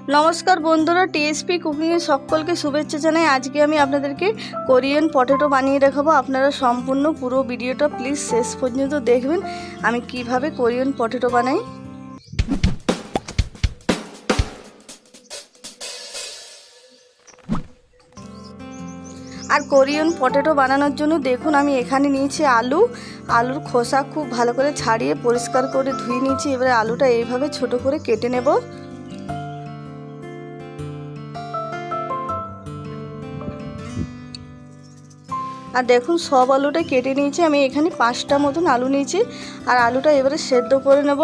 नमस्कार बंधुरा TSP cooking सकलके शुभेच्छा जानाई। आज के आमी आपनादेरके कोरियान पटेटो बानिये देखाबो। आपनारा सम्पूर्ण पुरो भिडियोटा प्लिज शेष पर्यन्त देखबेन आमी किभाबे कोरियान पटेटो बानाई। और कोरियान पटेटो बानानोर जोन्नो देखुन आमी एखाने निয়েছি आलुर खोसा खूब भालो करे छाड़िए परिष्कार करे धुए निয়েছি। एबारे आलुटा এইভাবে ছোট করে কেটে নেব। আর দেখুন সব আলুটা কেটে নিয়েছি আমি। এখানে 5টা মতন আলু নিয়েছি আর আলুটা এবারে সেদ্ধ করে নেব।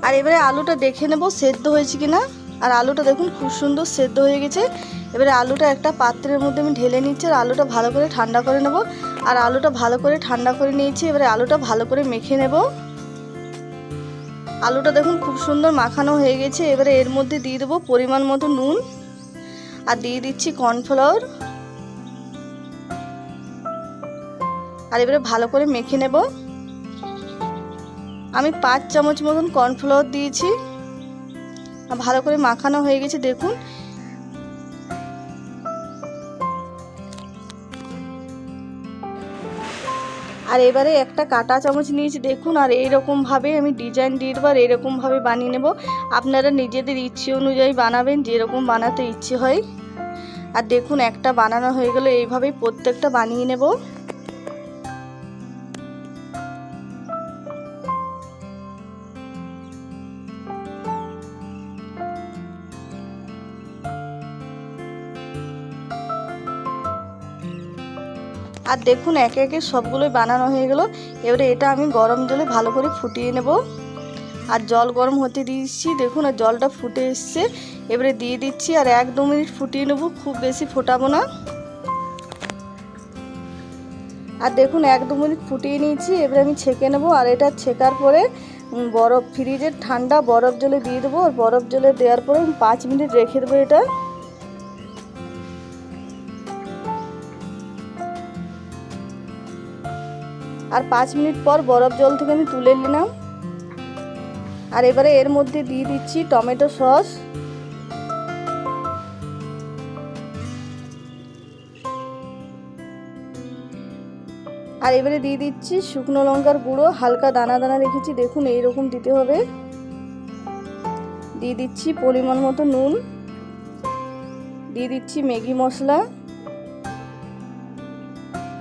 আর এবারে আলুটা দেখে নেব সেদ্ধ হয়েছে কিনা। আর আলুটা দেখুন খুব সুন্দর সেদ্ধ হয়ে গেছে। এবারে আলুটা একটা পাত্রের মধ্যে আমি ঢেলে নিচ্ছি আর আলুটা ভালো করে ঠান্ডা করে নেব। আর আলুটা ভালো করে ঠান্ডা করে নিয়েছি। এবারে আলুটা ভালো করে মেখে নেব। আলুটা দেখুন খুব সুন্দর মাখানো হয়ে গেছে। এবারে এর মধ্যে দিয়ে দেব পরিমাণ মতো নুন আর দিয়ে দিচ্ছি কর্নফ্লাওয়ার। আর এবারে ভালো করে মেখে নেব। আমি 5 চামচ মতন কর্নফ্লাওয়ার দিয়েছি আর ভালো করে মাখানো হয়ে গেছে দেখুন। আর এবারে একটা কাঁটা চামচ নিয়েছি দেখুন। আর এইরকম ভাবে আমি ডিজাইন দিয়ে দেবো আর এরকম ভাবে বানিয়ে নেব। আপনারা নিজেদের ইচ্ছে অনুযায়ী বানাবেন যেরকম বানাতে ইচ্ছে হয়। আর দেখুন একটা বানানো হয়ে গেল। এইভাবেই প্রত্যেকটা বানিয়ে নেব। আর দেখুন একে একে সবগুলোই বানানো হয়ে গেল। এবারে এটা আমি গরম জলে ভালো করে ফুটিয়ে নেব। আর জল গরম হতে দিয়েছি দেখুন। আর জলটা ফুটে এসছে। এবারে দিয়ে দিচ্ছি আর 1-2 মিনিট ফুটিয়ে নেব, খুব বেশি ফোটাবো না। আর দেখুন 1-2 মিনিট ফুটিয়ে নিয়েছি। এবারে আমি ছেঁকে নেব। আর এটা ছেঁকার পরে বরফ ফ্রিজের ঠান্ডা বরফ জলে দিয়ে দেবো। আর বরফ জলে দেওয়ার পরে 5 মিনিট রেখে দেবো এটা। আর 5 মিনিট পর বরফ জল থেকে আমি তুলে নিলাম। আর এবারে এর মধ্যে দিয়ে দিচ্ছি টমেটো সস। আর এবারে দিয়ে দিচ্ছি শুকনো লঙ্কার গুঁড়ো, হালকা দানা দানা রেখেছি দেখুন এইরকম দিতে হবে। দিয়ে দিচ্ছি পরিমাণ মতো নুন, দিয়ে দিচ্ছি ম্যাগি মশলা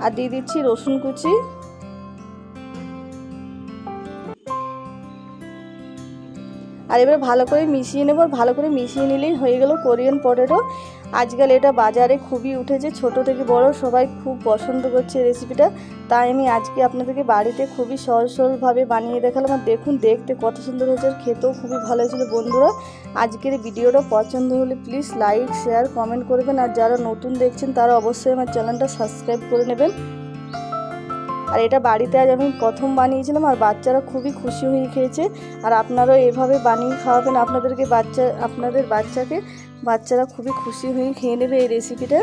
আর দিয়ে দিচ্ছি রসুন কুচি। আর এবারে ভালো করে মিশিয়ে নেব। ভালো করে মিশিয়ে নিলেই হয়ে গেল কোরিয়ান পটেটো। আজকাল এটা বাজারে খুবই উঠেছে, ছোট থেকে বড় সবাই খুব পছন্দ করছে রেসিপিটা। তাই আমি আজকে আপনাদেরকে বাড়িতে খুবই সহজ সরলভাবে বানিয়ে দেখালাম। আর দেখুন দেখতে কত সুন্দর হয়েছে আর খেতেও খুবই ভালো হয়েছিল। বন্ধুরা আজকের ভিডিওটা পছন্দ হলে প্লিজ লাইক শেয়ার কমেন্ট করবেন। আর যারা নতুন দেখছেন তারা অবশ্যই আমার চ্যানেলটা সাবস্ক্রাইব করে নেবেন। আর এটা বাড়িতে আজ আমি প্রথম বানিয়েছিলাম আর বাচ্চারা খুবই খুশি হয়ে খেয়েছে। আর আপনারাও এভাবে বানিয়ে খাওয়াবেন আপনাদের বাচ্চাকে, বাচ্চারা খুবই খুশি হয়ে খেয়ে নেবে এই রেসিপিটা।